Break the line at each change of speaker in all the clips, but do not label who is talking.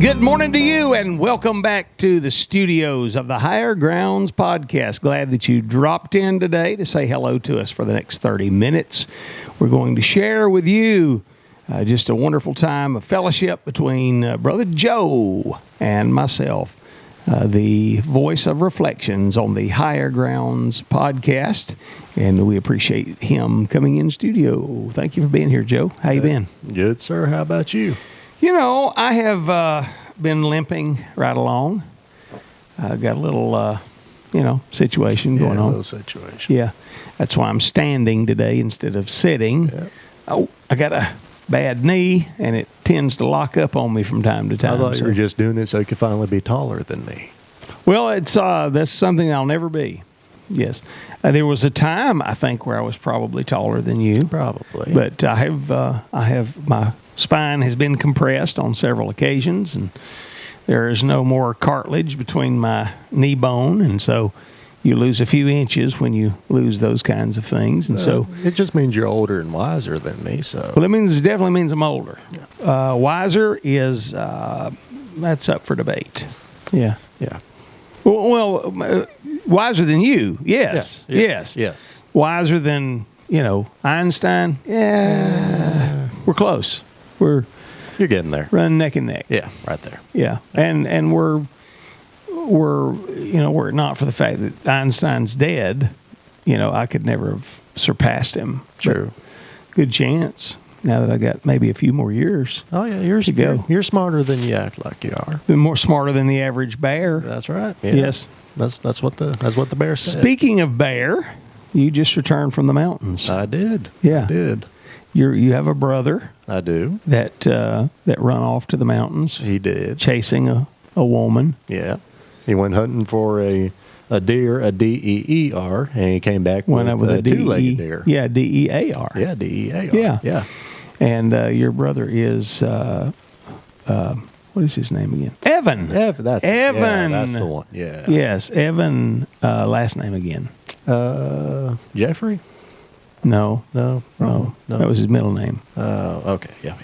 Good morning to you, and welcome back to the studios of the Higher Grounds podcast. Glad that you dropped in today to say hello to us for the next 30 minutes. We're going to share with you just a wonderful time of fellowship between Brother Joe and myself, the voice of reflections on the Higher Grounds podcast, and we appreciate him coming in studio. Thank you for being here, Joe. How you been?
Good, sir. How about you?
You know, I have been limping right along. Got a little, situation going on.
A little situation.
Yeah, that's why I'm standing today instead of sitting.
Yeah.
Oh, I got a bad knee, and it tends to lock up on me from time to time.
I thought you were just doing it so you could finally be taller than me.
Well, it's that's something I'll never be. Yes, there was a time I think where I was probably taller than you.
Probably,
but I have my spine has been compressed on several occasions, and there is no more cartilage between my knee bone, and so you lose a few inches when you lose those kinds of things. And so
it just means you're older and wiser than me. So
well, it definitely means I'm older. Yeah. Wiser is that's up for debate. Yeah.
Yeah.
Well, wiser than you, yes.
Yeah. Yes.
Wiser than Einstein. Yeah. We're close. You're
getting there.
Running neck and neck.
Yeah, right there.
Yeah, and we're were it not for the fact that Einstein's dead, I could never have surpassed him.
True.
But good chance. Now that I got maybe a few more years.
Oh yeah, you're smarter than you act like you are.
Been more smarter than the average bear.
That's right. Yeah.
Yes.
That's what the bear said.
Speaking of bear, you just returned from the mountains.
I did.
Yeah.
I did.
You have a brother.
I do.
That run off to the mountains.
He did.
Chasing a woman.
Yeah. He went hunting for a deer, a D-E-E-R, and he came back with a two-legged deer.
Yeah, D-E-A-R.
Yeah, D-E-A-R.
Yeah.
Yeah.
And your brother is, what is his name again? Evan.
That's
Evan.
Yeah, that's the one. Yeah.
Yes, Evan, last name again.
Jeffrey?
No.
No.
That was his middle name.
Okay. Yeah.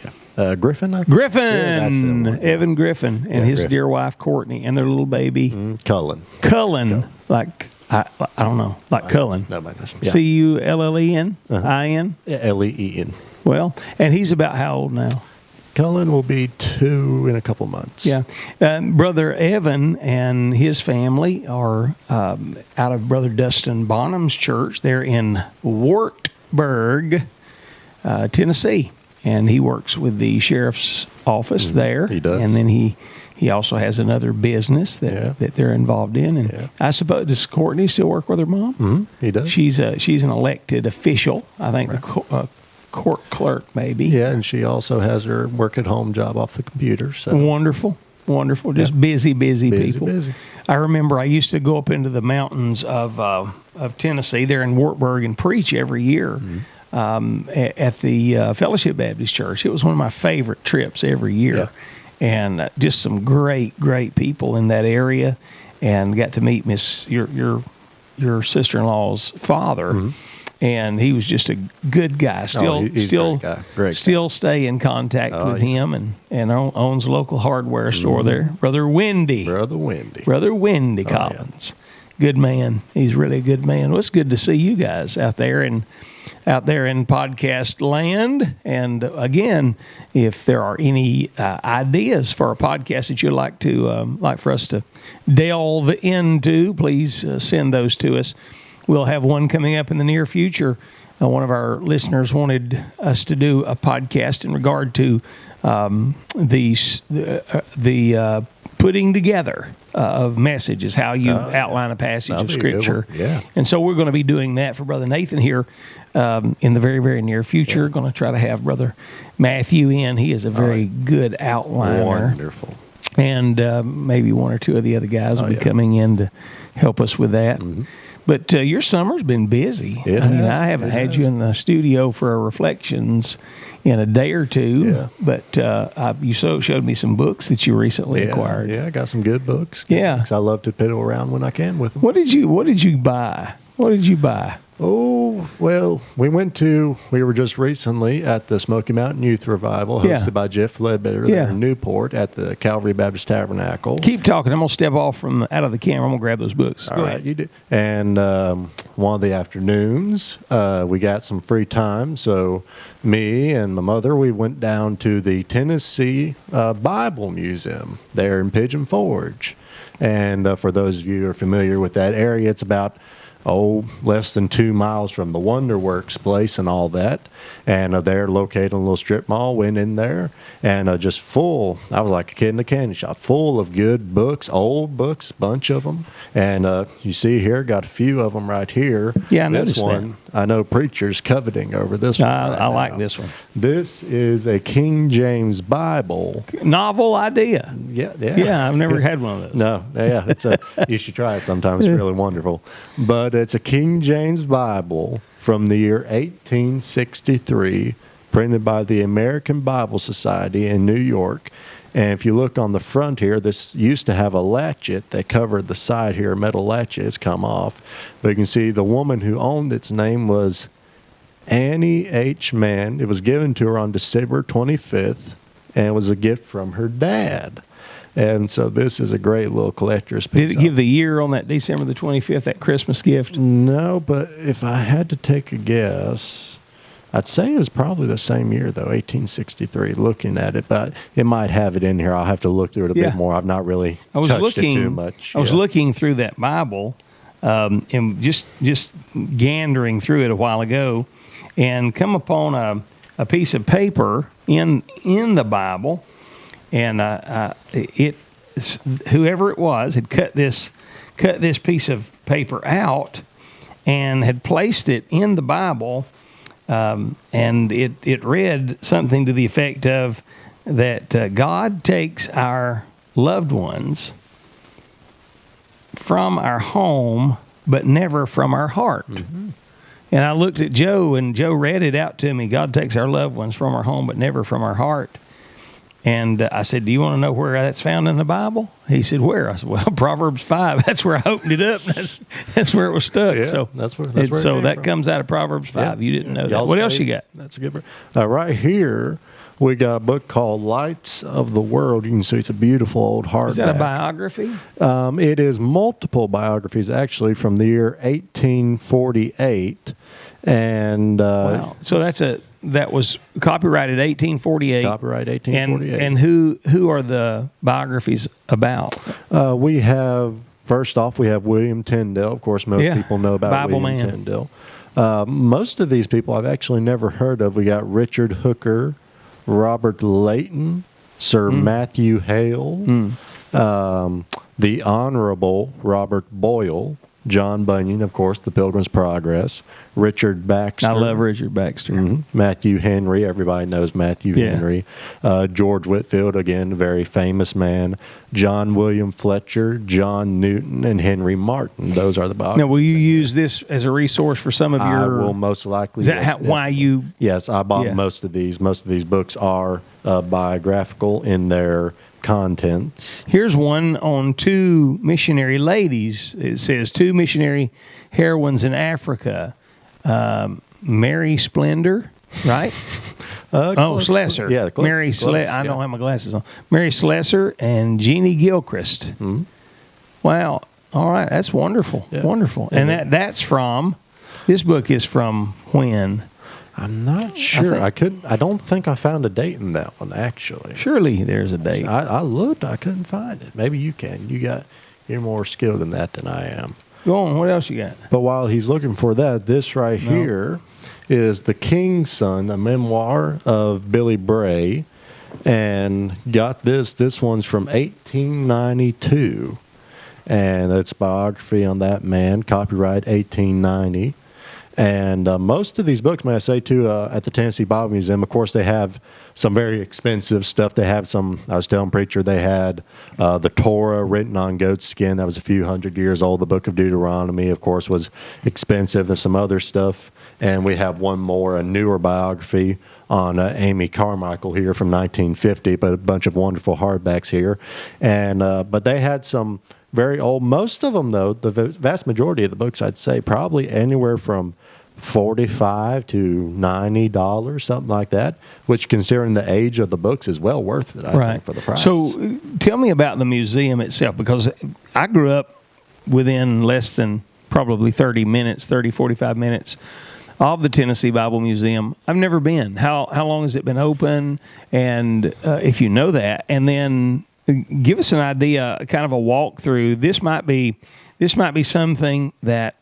Griffin?
Griffin.
Yeah, that's the one.
Evan Griffin and his
Griffin.
dear wife, Courtney, and their little baby. Cullen. Like, I don't know, like Cullen.
No, yeah.
C-U-L-L-E-N? I-N?
Yeah, L-E-E-N.
Well, and he's about how old now?
Cullen will be 2 in a couple months.
Yeah. Brother Evan and his family are out of Brother Dustin Bonham's church. They're in Wartburg, Tennessee. And he works with the sheriff's office there.
He does.
And then he also has another business that they're involved in. And I suppose, does Courtney still work with her mom?
Mm-hmm. He does.
She's an elected official, I think, a court clerk maybe.
Yeah, and she also has her work-at-home job off the computer. So.
Wonderful. Just busy people.
Busy.
I remember I used to go up into the mountains of Tennessee there in Wartburg and preach every year. Mm-hmm. At the Fellowship Baptist Church. It was one of my favorite trips every year. Yeah. And just some great people in that area, and got to meet your sister-in-law's father. Mm-hmm. And he was just a good guy. Still
a great guy.
Still stay in contact with him, and owns a local hardware store there. Brother Wendy Collins.
Yeah.
Good man. He's really a good man. Well, it's good to see you guys out there in podcast land. And again, if there are any ideas for a podcast that you'd like for us to delve into, please send those to us. We'll have one coming up in the near future. One of our listeners wanted us to do a podcast in regard to the putting together of messages, how you outline a passage of Scripture.
Yeah.
And so we're going to be doing that for Brother Nathan here in the very, very near future.
Yeah.
Going to try to have Brother Matthew in. He is a very good outliner.
Wonderful.
And maybe one or two of the other guys will be coming in to help us with that. Mm-hmm. But your summer's been busy. I haven't had you in the studio for Reflections in a day or two. Yeah. But you showed me some books that you recently acquired.
Yeah, I got some good books.
Books.
I love to piddle around when I can with them.
What did you buy?
Oh, Oh, well, we were just recently at the Smoky Mountain Youth Revival hosted by Jeff Ledbetter there in Newport at the Calvary Baptist Tabernacle.
Keep talking. I'm going to step off out of the camera. I'm going to grab those books.
All right, you do. And one of the afternoons, we got some free time. So me and my mother, we went down to the Tennessee Bible Museum there in Pigeon Forge. And for those of you who are familiar with that area, it's about less than 2 miles from the Wonderworks place and all that. And they're located in a little strip mall. Went in there and just full. I was like a kid in a candy shop, full of good books, old books, bunch of them. And you see here, got a few of them right here.
Yeah, I noticed
one. I know preachers coveting over this one.
I like this one.
This is a King James Bible.
Novel idea.
Yeah.
I've never had one of those.
No, you should try it sometime. It's really wonderful. But it's a King James Bible from the year 1863, printed by the American Bible Society in New York. And if you look on the front here, this used to have a latchet that covered the side here, a metal latchet. It's come off. But you can see the woman who owned its name was Annie H. Mann. It was given to her on December 25th, and it was a gift from her dad. And so this is a great little collector's piece.
Did it give the year on that December the 25th, that Christmas gift?
No, but if I had to take a guess, I'd say it was probably the same year, though, 1863, looking at it. But it might have it in here. I'll have to look through it a bit more. I've not really touched it too much.
I was looking through that Bible and just gandering through it a while ago and come upon a piece of paper in the Bible. And whoever it was had cut this piece of paper out and had placed it in the Bible, and it read something to the effect of that God takes our loved ones from our home, but never from our heart. Mm-hmm. And I looked at Joe, and Joe read it out to me. God takes our loved ones from our home, but never from our heart. And I said, do you want to know where that's found in the Bible? He said, where? I said, well, Proverbs 5. That's where I opened it up. That's where it was stuck.
Yeah,
so
that's where
that comes out of Proverbs 5. You didn't know that. What else you got?
That's a good one. Right here, we got a book called Lights of the World. You can see it's a beautiful old hardback.
Is that a biography?
It is multiple biographies, actually, from the year 1848. And
wow. So that was copyrighted 1848.
Copyright 1848.
And who are the biographies about?
We have, first off, we have William Tyndale. Of course, most people know about
Bible
William
man.
Tyndale. Most of these people I've actually never heard of. We got Richard Hooker, Robert Layton, Sir Matthew Hale, the Honorable Robert Boyle, John Bunyan, of course, The Pilgrim's Progress, Richard Baxter.
I love Richard Baxter.
Mm-hmm. Matthew Henry, everybody knows Matthew Henry. George Whitefield, again, a very famous man. John William Fletcher, John Newton, and Henry Martin. Those are the biographies.
Now, will you use this as a resource for some of your...
I will most likely.
Is that why you...
Yes, I bought most of these. Most of these books are biographical in their contents.
Here's one on two missionary ladies. It says two missionary heroines in Africa. Mary Splendor, right? Slessor.
Yeah, close,
Mary Slessor. I don't have my glasses on. Mary Slessor and Jeannie Gilchrist. Mm-hmm. Wow. All right. That's wonderful. Yeah. Wonderful. And that's from, this book is from when?
I'm not sure. I don't think I found a date in that one, actually.
Surely there's a date.
I looked. I couldn't find it. Maybe you can. You're more skilled in that than I am.
Go on. What else you got?
But while he's looking for that, this right here is The King's Son, a memoir of Billy Bray. And got this. This one's from 1892. And it's biography on that man, copyright 1890. And most of these books, may I say, too, at the Tennessee Bible Museum, of course, they have some very expensive stuff. They have some, I was telling Preacher, they had the Torah written on goat skin. That was a few hundred years old. The Book of Deuteronomy, of course, was expensive. There's some other stuff. And we have one more, a newer biography on Amy Carmichael here from 1950, but a bunch of wonderful hardbacks here. And but they had some very old, most of them, though, the vast majority of the books, I'd say, probably anywhere from $45 to $90, something like that, which, considering the age of the books, is well worth it, I think, for the price.
So tell me about the museum itself, because I grew up within less than probably 45 minutes of the Tennessee Bible Museum. I've never been. How long has it been open? And if you know that, and then give us an idea, kind of a walkthrough. This might be something that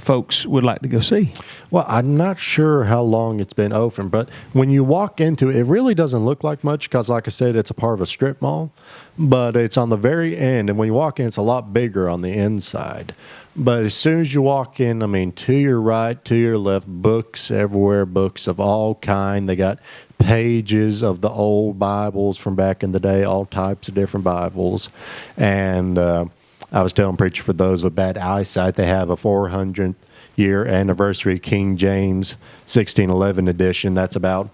folks would like to go see.
Well, I'm not sure how long it's been open, but when you walk into it, it really doesn't look like much because, like I said, it's a part of a strip mall, but it's on the very end, and when you walk in, it's a lot bigger on the inside. But as soon as you walk in, I mean, to your right, to your left, books everywhere, books of all kind. They got pages of the old Bibles from back in the day, all types of different Bibles. And I was telling Preacher, for those with bad eyesight, they have a 400th year anniversary King James 1611 edition. That's about,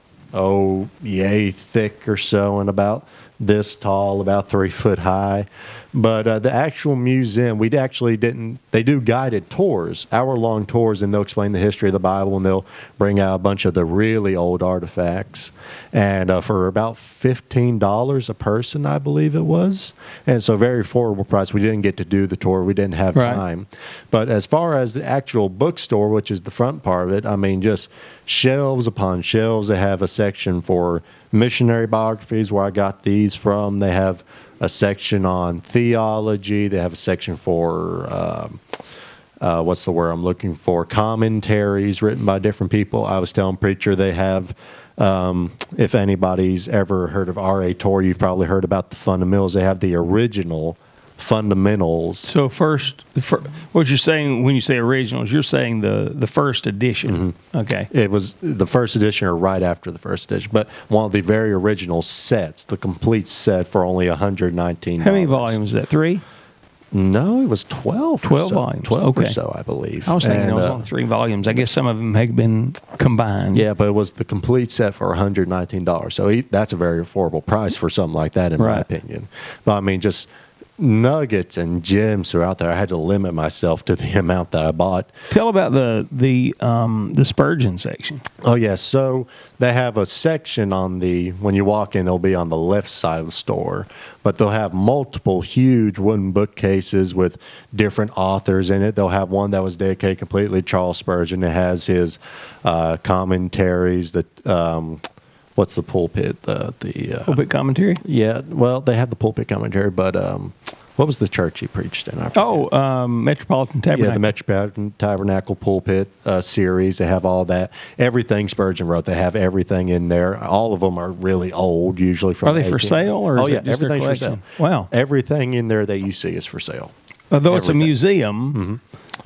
yay thick or so, and about this tall, about 3 foot high. But the actual museum, they do guided tours, hour-long tours, and they'll explain the history of the Bible, and they'll bring out a bunch of the really old artifacts. And for about $15 a person, I believe it was. And so very affordable price. We didn't get to do the tour. We didn't have time. But as far as the actual bookstore, which is the front part of it, I mean, just shelves upon shelves. They have a section for missionary biographies, where I got these from. They have a section on theology. They have a section for what's the word I'm looking for? Commentaries written by different people. I was telling Preacher they have, if anybody's ever heard of R.A. Torrey, you've probably heard about the fundamentals. They have the original fundamentals.
So what you're saying when you say originals, you're saying the first edition. Mm-hmm. Okay.
It was the first edition or right after the first edition, but one of the very original sets, the complete set, for only $119.
How many volumes is that? 3?
No, it was 12.
12 volumes.
12 or so, I believe.
I was thinking it was on 3 volumes. I guess some of them had been combined.
Yeah, but it was the complete set for $119. So that's a very affordable price for something like that, in my opinion. But I mean, just nuggets and gems throughout there. I had to limit myself to the amount that I bought.
Tell about the Spurgeon section.
Oh, yes. So they have a section when you walk in, it'll be on the left side of the store, but they'll have multiple huge wooden bookcases with different authors in it. They'll have one that was dedicated completely to Charles Spurgeon. It has his commentaries, what's the pulpit? The
pulpit commentary?
Yeah, well, they have the pulpit commentary, but what was the church he preached in?
Metropolitan Tabernacle.
Yeah, the Metropolitan Tabernacle pulpit series. They have all that. Everything Spurgeon wrote, they have everything in there. All of them are really old, usually from.
Are they for sale? Or
everything's for sale.
Wow.
Everything in there that you see is for sale.
Although it's a museum,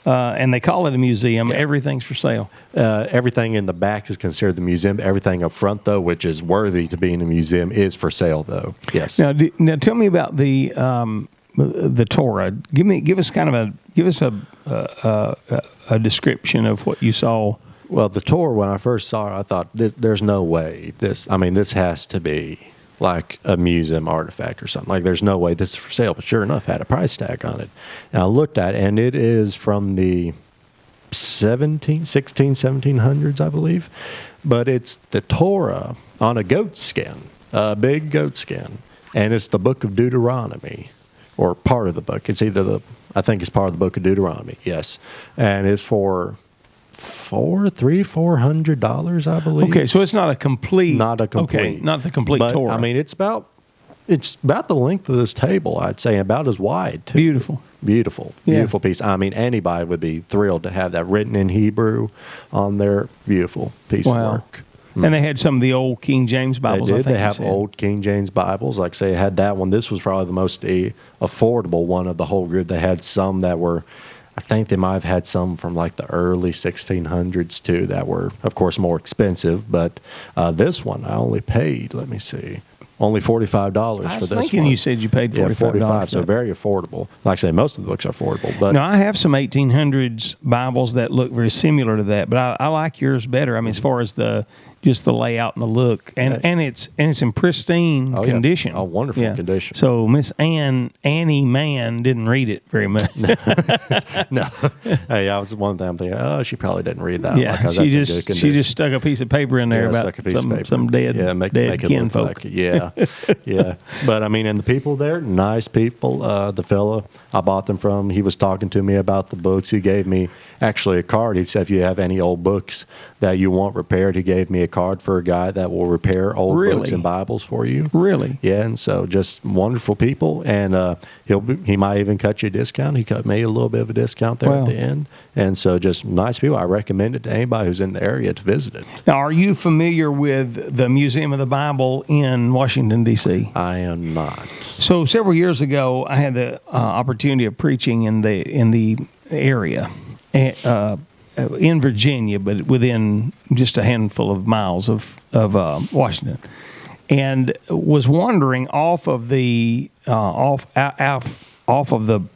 and they call it a museum, everything's for sale.
Everything in the back is considered the museum. Everything up front, though, which is worthy to be in a museum, is for sale, though. Yes.
Now tell me about the Torah. Give us a description of what you saw.
Well, the Torah, when I first saw it, I thought, there's no way this has to be like a museum artifact or something. Like, there's no way this is for sale. But sure enough, it had a price tag on it. And I looked at it, and it is from the 1700s, I believe. But it's the Torah on a goat skin, a big goat skin. And it's the book of Deuteronomy, or part of the book. It's I think it's part of the book of Deuteronomy, yes. And it's for $400, I believe.
Okay, so it's not a complete.
Not the complete
Torah.
I mean, it's about the length of this table, I'd say, about as wide, too. Beautiful piece. I mean, anybody would be thrilled to have that written in Hebrew on their beautiful piece of work.
And they had some of the old King James Bibles.
They did. They have old King James Bibles. Like I say, I had that one. This was probably the most affordable one of the whole group. They had some that were, I think they might have had some from like the early 1600s too that were, of course, more expensive. But this one I only paid, let me see. only $45 for
I was
this
thinking
one.
you said you paid $45.
Yeah, 45,
for
so
that.
very affordable. Like I say, most of the books are affordable. But
Now, I have some 1800s Bibles that look very similar to that, but I like yours better. I mean, as far as just the layout and the look, and it's in pristine
Oh, yeah.
condition.
Oh, wonderful condition.
So Miss Annie Mann didn't read it very much.
no, hey, I was one of them thinking, oh, she probably didn't read that.
Yeah,
one,
she just stuck a piece of paper in there about some dead
make
dead
it look
kinfolk.
like it. Yeah, yeah. But I mean, and the people there, nice people. The fella I bought them from, he was talking to me about the books. He gave me actually a card. He said, if you have any old books that you want repaired, he gave me a card for a guy that will repair old books and Bibles for you.
Really?
Yeah, and so just wonderful people, and he might even cut you a discount. He cut me a little bit of a discount there at the end, and so just nice people. I recommend it to anybody who's in the area to visit it.
Now, are you familiar with the Museum of the Bible in Washington, D.C.?
I am not.
So several years ago, I had the opportunity of preaching in the area. In Virginia, but within just a handful of miles of Washington, and was wandering off of the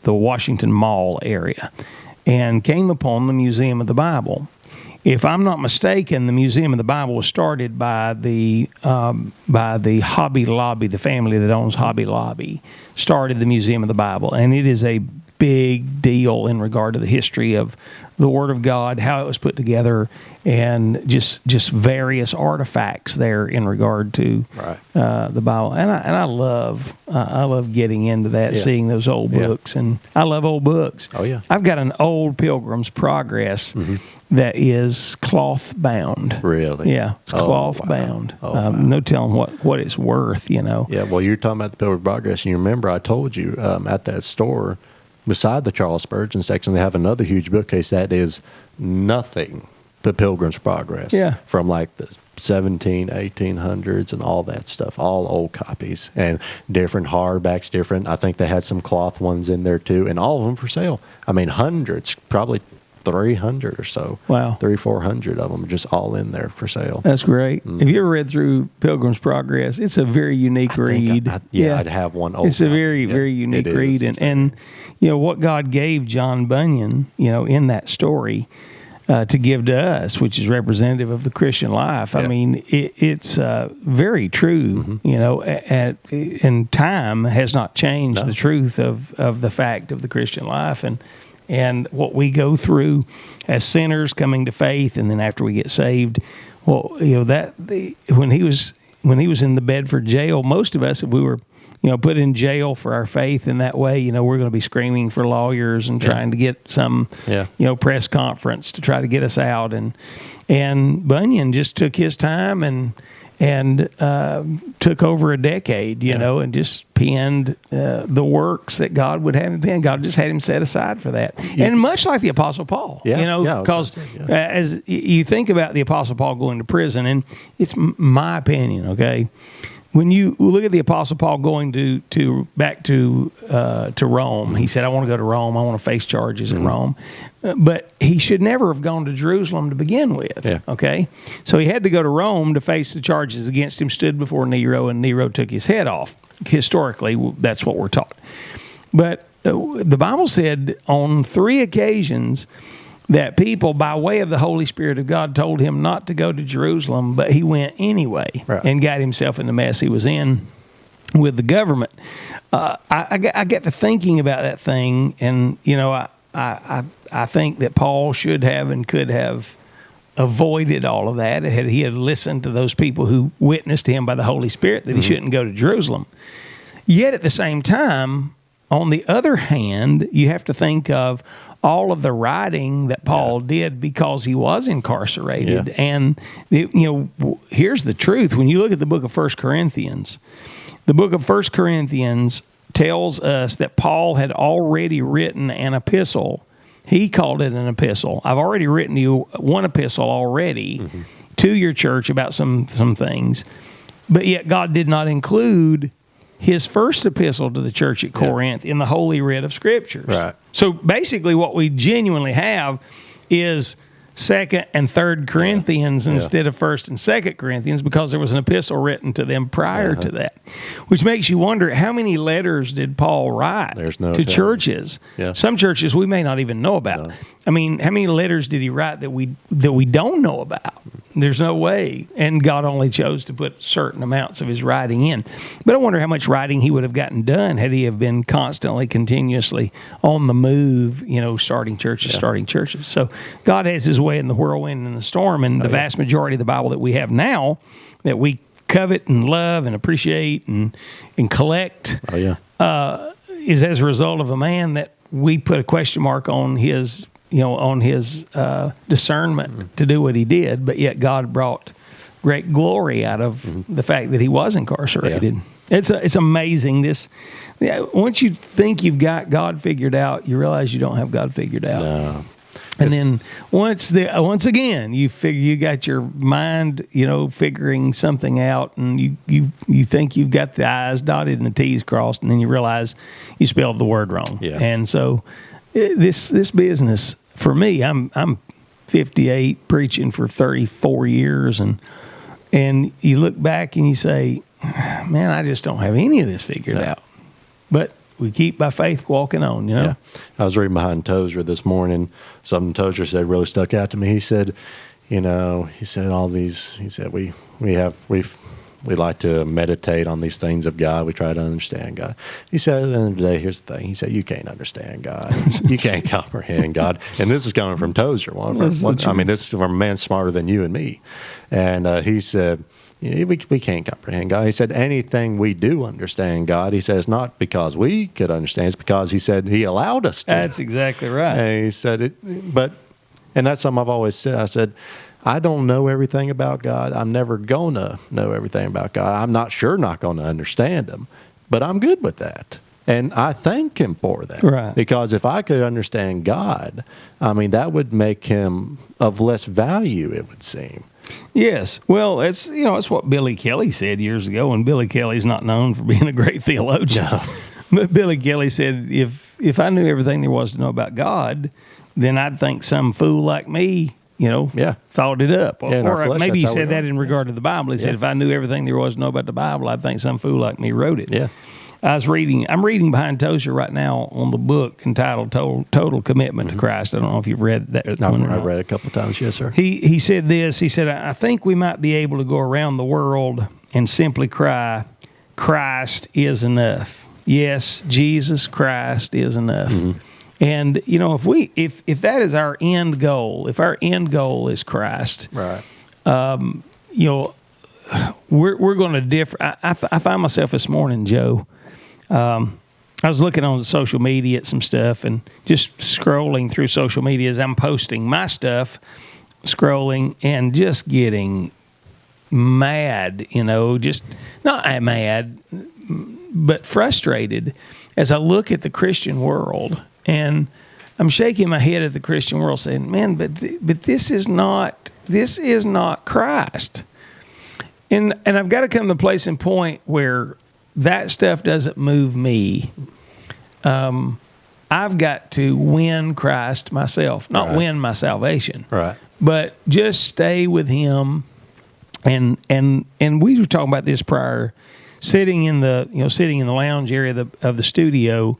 Washington Mall area, and came upon the Museum of the Bible. If I'm not mistaken, the Museum of the Bible was started by the Hobby Lobby, the family that owns Hobby Lobby, started the Museum of the Bible, and it is a big deal in regard to the history of the Word of God, how it was put together, and just various artifacts there in regard to the Bible. And I love getting into that, seeing those old books, and I love old books.
Oh yeah,
I've got an old Pilgrim's Progress that is cloth bound.
Really?
Yeah, it's cloth bound. No telling what it's worth. You know.
Yeah. Well, you're talking about the Pilgrim's Progress, and you remember I told you at that store, beside the Charles Spurgeon section, they have another huge bookcase that is nothing but Pilgrim's Progress.
Yeah.
From like the 1800s and all that stuff, all old copies and different hardbacks, different. I think they had some cloth ones in there too, and all of them for sale. I mean, hundreds, probably 300 or so.
Wow.
300-400 of them are just all in there for sale.
That's great. Have you ever read through Pilgrim's Progress? It's a very unique read.
I'd have one old.
It's a very, very unique read. And you know, what God gave John Bunyan, you know, in that story to give to us, which is representative of the Christian life. I mean, it's very true, you know, and time has not changed the truth of the fact of the Christian life. And what we go through as sinners coming to faith, and then after we get saved, well, you know, when he was in the Bedford jail, most of us, if we were, you know, put in jail for our faith in that way, you know, we're going to be screaming for lawyers and trying to get some, you know, press conference to try to get us out. And Bunyan just took his time and took over a decade, you know, and just penned the works that God would have him pen. God just had him set aside for that. And much like the Apostle Paul, you know, because as you think about the Apostle Paul going to prison, and it's my opinion, okay, when you look at the Apostle Paul going back to Rome, he said, I want to go to Rome. I want to face charges in Rome. But he should never have gone to Jerusalem to begin with, okay? So he had to go to Rome to face the charges against him, stood before Nero, and Nero took his head off. Historically, that's what we're taught. But the Bible said on 3 occasions that people, by way of the Holy Spirit of God, told him not to go to Jerusalem, but he went anyway and got himself in the mess he was in with the government. I got to thinking about that thing, and, you know, I think that Paul should have and could have avoided all of that had he had listened to those people who witnessed to him by the Holy Spirit that he shouldn't go to Jerusalem. Yet at the same time, on the other hand, you have to think of all of the writing that Paul did because he was incarcerated. And, you know, here's the truth. When you look at the book of 1 Corinthians, the book of 1 Corinthians tells us that Paul had already written an epistle. He called it an epistle. I've already written you one epistle already to your church about some things, but yet God did not include his first epistle to the church at Corinth in the Holy Writ of Scriptures.
Right.
So basically what we genuinely have is Second and Third Corinthians instead of First and Second Corinthians, because there was an epistle written to them prior to that, which makes you wonder, how many letters did Paul write to churches?
Yeah.
Some churches we may not even know about. I mean, how many letters did he write that we don't know about? There's no way. And God only chose to put certain amounts of his writing in. But I wonder how much writing he would have gotten done had he have been constantly, continuously on the move, starting churches. So God has his way in the whirlwind and the storm, and the vast majority of the Bible that we have now that we covet and love and appreciate and collect is as a result of a man that we put a question mark on his discernment to do what he did, but yet God brought great glory out of the fact that he was incarcerated. It's amazing. Once you think you've got God figured out, you realize you don't have God figured out.
No.
And then once again you figure you got your mind, figuring something out, and you think you've got the I's dotted and the T's crossed, and then you realize you spelled the word wrong.
Yeah.
And so this business for me, I'm 58, preaching for 34 years, and you look back and you say, man, I just don't have any of this figured out. But we keep by faith walking on,
Yeah. I was reading behind Tozer this morning. Something Tozer said really stuck out to me. He said, we like to meditate on these things of God. We try to understand God. He said, at the end of the day, here's the thing. He said, you can't understand God. You can't comprehend God. And this is coming from Tozer. This is from a man smarter than you and me. And he said, we can't comprehend God. He said, anything we do understand God, he says, not because we could understand, it's because he said he allowed us to.
That's exactly right.
And he said and that's something I've always said. I said, I don't know everything about God. I'm never going to know everything about God. I'm not going to understand him, but I'm good with that. And I thank him for that.
Right.
Because if I could understand God, that would make him of less value, it would seem.
Yes. Well, it's what Billy Kelly said years ago, and Billy Kelly's not known for being a great theologian. No. But Billy Kelly said, if I knew everything there was to know about God, then I'd think some fool like me, thought it up. Or maybe he said that in regard to the Bible. He said, if I knew everything there was to know about the Bible, I'd think some fool like me wrote it.
Yeah.
I'm reading behind Tozer right now on the book entitled Total Commitment to Christ. I don't know if you've read that.
I've read it a couple of times, yes, sir.
He said this. He said, I think we might be able to go around the world and simply cry, Christ is enough. Yes, Jesus Christ is enough. Mm-hmm. And, if that is our end goal, if our end goal is Christ,
right.
We're going to differ. I find myself this morning, Joe, I was looking on social media at some stuff and just scrolling through social media as I'm posting my stuff, scrolling and just getting mad, just not mad, but frustrated as I look at the Christian world. And I'm shaking my head at the Christian world saying, man, but this is not Christ. And I've got to come to the place and point where that stuff doesn't move me. I've got to win Christ myself, not win my salvation, but just stay with Him. And we were talking about this prior, sitting in the lounge area of the studio.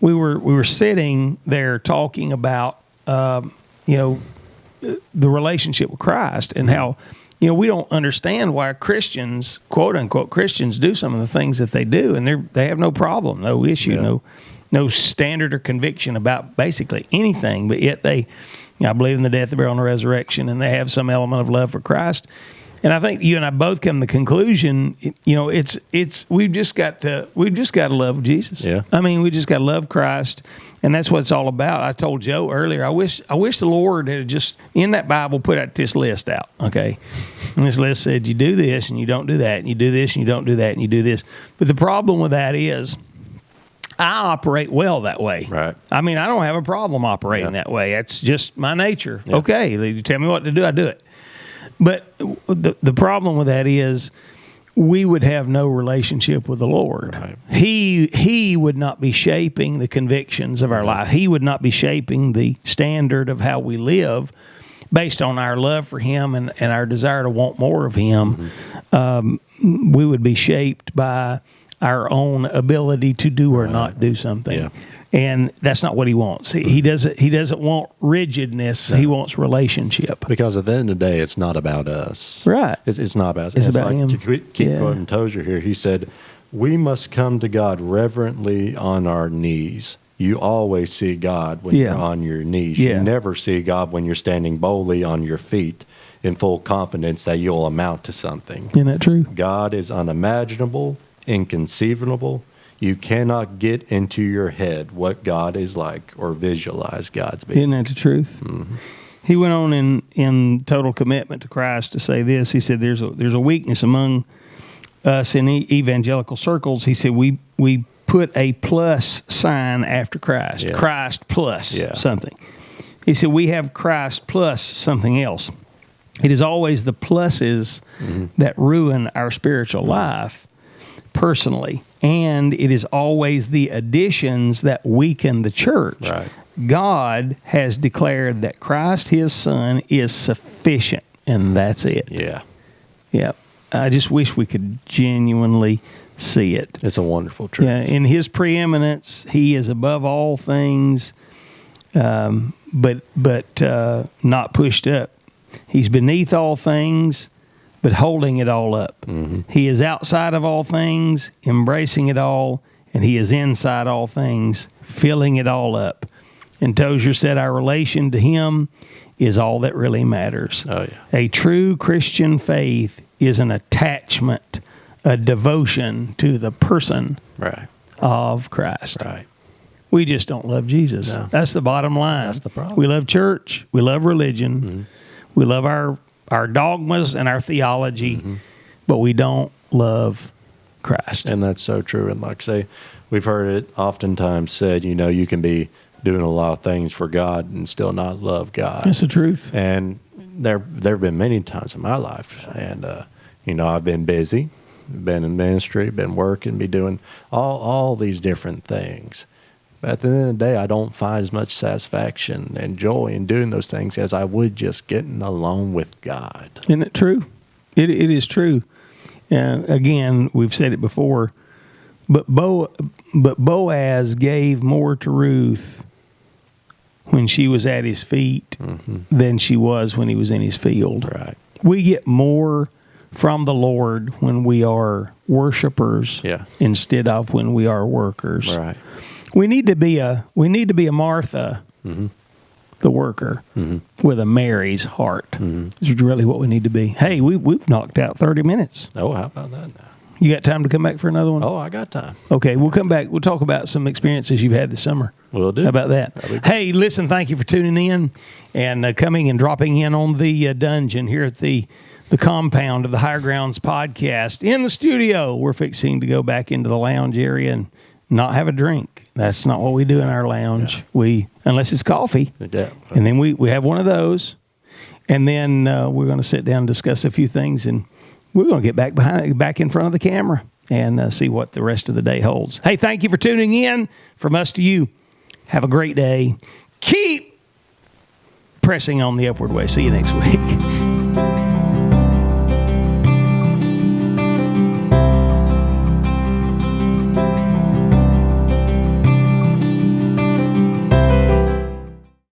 We were sitting there talking about the relationship with Christ and how. We don't understand why Christians, quote unquote Christians, do some of the things that they do, and they have no problem, no issue, no standard or conviction about basically anything. But yet I believe in the death, the burial, and the resurrection, and they have some element of love for Christ. And I think you and I both come to the conclusion, we've just got to love Jesus.
Yeah.
We just got to love Christ, and that's what it's all about. I told Joe earlier, I wish the Lord had just in that Bible put out this list out. Okay, and this list said you do this and you don't do that, and you do this and you don't do that, and you do this. But the problem with that is, I operate well that way.
Right.
I don't have a problem operating that way. That's just my nature. Yeah. Okay, you tell me what to do, I do it. But the problem with that is we would have no relationship with the Lord.
Right.
He would not be shaping the convictions of our life. He would not be shaping the standard of how we live based on our love for him and our desire to want more of him, we would be shaped by our own ability to do or not do something.
Yeah.
And that's not what he wants. He doesn't want rigidness. No. He wants relationship.
Because at the end of the day, it's not about us.
Right.
It's not about us.
It's about him.
To keep quoting Tozer here, he said, "We must come to God reverently on our knees." You always see God when you're on your knees. You never see God when you're standing boldly on your feet in full confidence that you'll amount to something.
Isn't that true?
God is unimaginable, inconceivable. You cannot get into your head what God is like or visualize God's being.
Isn't that the truth? Mm-hmm. He went on in Total Commitment to Christ to say this. He said, "There's a weakness among us in evangelical circles." He said, "We put a plus sign after Christ, Christ plus something." He said, "We have Christ plus something else." It is always the pluses that ruin our spiritual life personally, and it is always the additions that weaken the church.
Right.
God has declared that Christ, his Son, is sufficient, and that's it.
Yeah.
Yeah. I just wish we could genuinely see it.
It's a wonderful truth.
Yeah, in his preeminence, he is above all things, but not pushed up. He's beneath all things, but holding it all up. Mm-hmm. He is outside of all things, embracing it all, and he is inside all things, filling it all up. And Tozer said our relation to him is all that really matters.
Oh, yeah.
A true Christian faith is an attachment, a devotion to the person of Christ.
Right.
We just don't love Jesus.
No.
That's the bottom line.
That's the problem.
We love church. We love religion. Mm-hmm. We love our dogmas and our theology, but we don't love Christ.
And that's so true. And like I say, we've heard it oftentimes said, you can be doing a lot of things for God and still not love God.
That's the truth.
And there have been many times in my life, and I've been busy, been in ministry, been working, be doing all these different things. But at the end of the day, I don't find as much satisfaction and joy in doing those things as I would just getting alone with God.
Isn't it true? It is true. Again, we've said it before, but Boaz gave more to Ruth when she was at his feet than she was when he was in his field.
Right.
We get more from the Lord when we are worshipers instead of when we are workers.
Right.
We need to be a Martha, the worker, with a Mary's heart. This is really what we need to be. Hey, we've knocked out 30 minutes.
Oh, how about that now?
You got time to come back for another one?
Oh, I got time.
Okay, we'll come back. We'll talk about some experiences you've had this summer.
Will do.
How about that? Hey, listen, thank you for tuning in and coming and dropping in on the dungeon here at the compound of the Higher Grounds podcast. In the studio, we're fixing to go back into the lounge area and not have a drink. That's not what we do in our lounge. Yeah. Unless it's coffee.
Yeah.
And then we have one of those. And then we're going to sit down and discuss a few things, and we're going to get back in front of the camera and see what the rest of the day holds. Hey, thank you for tuning in. From us to you, have a great day. Keep pressing on the upward way. See you next week.